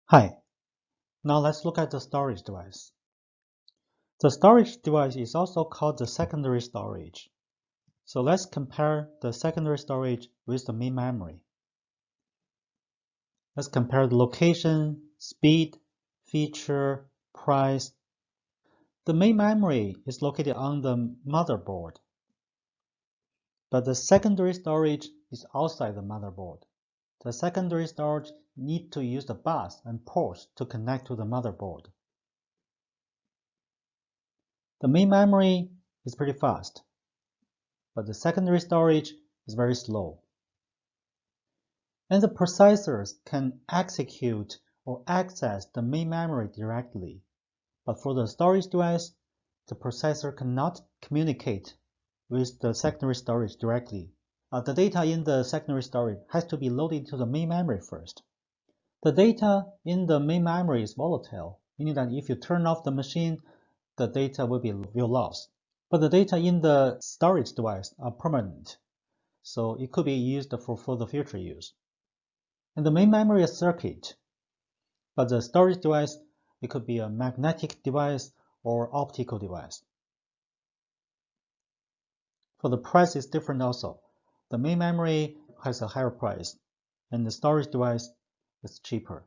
Hi, now let's look at the storage device. The storage device is also called the secondary storage. So let's compare the secondary storage with the main memory. Let's compare the location, speed, feature, price. The main memory is located on the motherboard, but the secondary storage is outside the motherboard. The secondary storage needs to use the bus and ports to connect to the motherboard. The main memory is pretty fast, but the secondary storage is very slow. And the processors can execute or access the main memory directly. But for the storage device, the processor cannot communicate with the secondary storage directly. The data in the secondary storage has to be loaded into the main memory first. The data in the main memory is volatile, meaning that if you turn off the machine, the data will be lost. But the data in the storage device are permanent, so it could be used for the future use. And the main memory is circuit, but the storage device, it could be a magnetic device or optical device. For the price is different also. The main memory has a higher price, and the storage device is cheaper.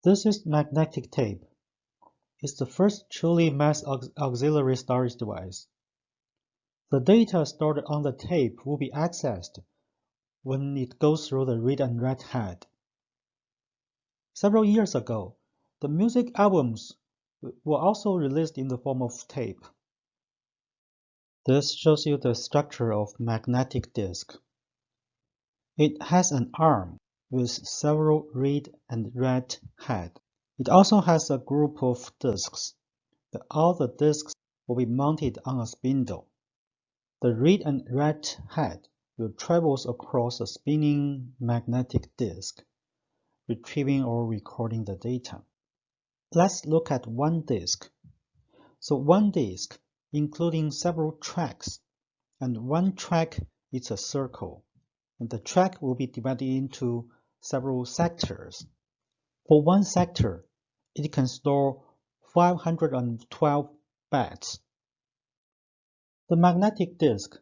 This is magnetic tape. It's the first truly mass auxiliary storage device. The data stored on the tape will be accessed when it goes through the read and write head. Several years ago, the music albums were also released in the form of tape. This shows you the structure of magnetic disk. It has an arm with several read and write heads. It also has a group of disks. All the disks will be mounted on a spindle. The read and write head will travel across a spinning magnetic disk, retrieving or recording the data. Let's look at one disk. So one disk, including several tracks, and one track is a circle, and the track will be divided into several sectors. For one sector, it can store 512 bytes. The magnetic disk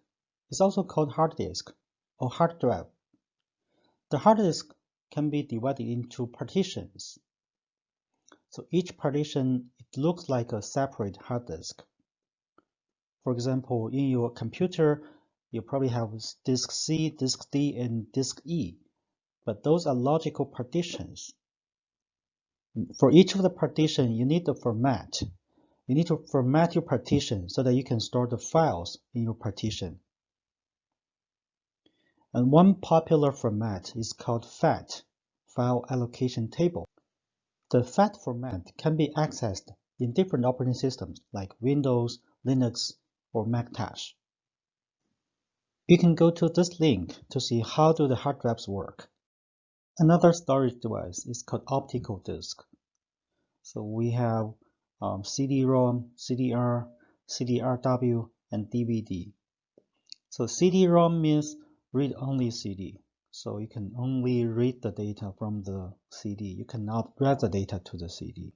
is also called hard disk or hard drive. The hard disk can be divided into partitions. So each partition, it looks like a separate hard disk. For example, in your computer, you probably have disk C, disk D, and disk E, but those are logical partitions. For each of the partition, you need to format. You need to format your partition so that you can store the files in your partition. And one popular format is called FAT, File Allocation Table. The FAT format can be accessed in different operating systems like Windows, Linux, or Macintosh. You can go to this link to see how do the hard drives work. Another storage device is called optical disk. So we have CD-ROM, CDR, CDRW, and DVD. So CD-ROM means read-only CD. So you can only read the data from the CD. You cannot write the data to the CD.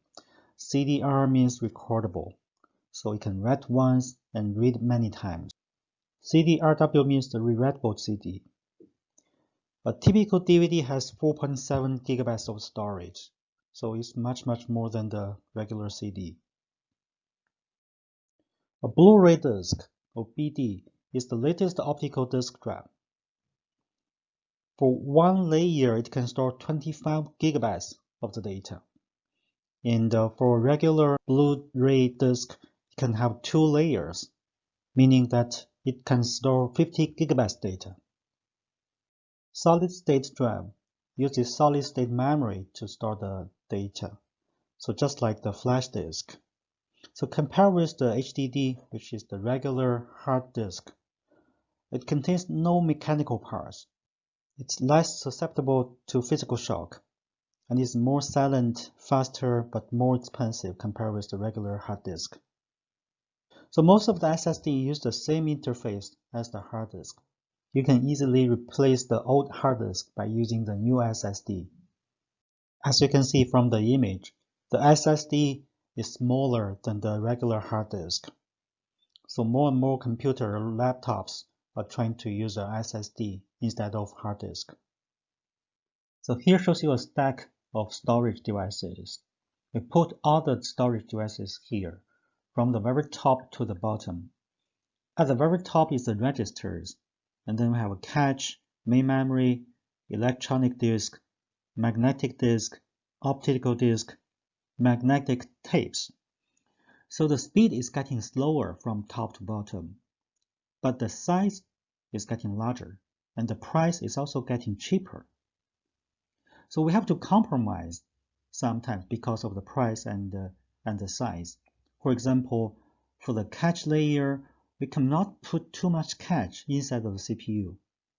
CDR means recordable. So you can write once and read many times. CDRW means the rewritable CD. A typical DVD has 4.7 gigabytes of storage. So it's much more than the regular CD. A BluRay disk, or BD, is the latest optical disk drive. For one layer, it can store 25 gigabytes of the data. And for a regular BluRay disk, it can have 2 layers, meaning that it can store 50 gigabytes data. Solid-state drive uses solid-state memory to store the data, so just like the flash disk. So compare with the HDD, which is the regular hard disk. It contains no mechanical parts. It's less susceptible to physical shock, and is more silent, faster, but more expensive compared with the regular hard disk. So most of the SSD use the same interface as the hard disk. You can easily replace the old hard disk by using the new SSD. As you can see from the image, the SSD is smaller than the regular hard disk. So more and more computer laptops are trying to use an SSD instead of hard disk. So here shows you a stack of storage devices. We put all the storage devices here, from the very top to the bottom. At the very top is the registers, and then we have a cache, main memory, electronic disk, magnetic disk, optical disk, magnetic tapes. So the speed is getting slower from top to bottom, but the size is getting larger, and the price is also getting cheaper. So we have to compromise sometimes because of the price and the size. For example, for the cache layer, we cannot put too much cache inside of the CPU,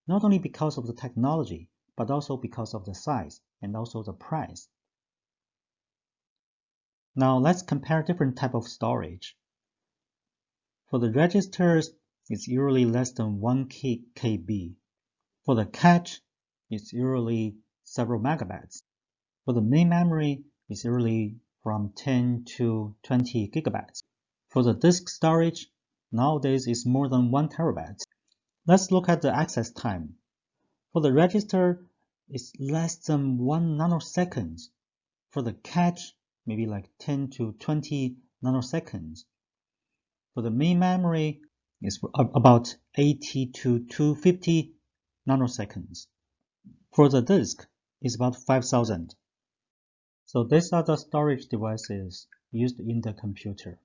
not only because of the technology, but also because of the size and also the price. Now let's compare different type of storage. For the registers, it's usually less than 1 KB. For the cache, it's usually several megabytes. For the main memory, it's usually from 10 to 20 gigabytes. For the disk storage, nowadays it's more than 1 terabyte. Let's look at the access time. For the register, it's less than 1 nanosecond. For the cache, maybe like 10 to 20 nanoseconds. For the main memory, it's about 80 to 250 nanoseconds. For the disk, it's about 5,000. So these are the storage devices used in the computer.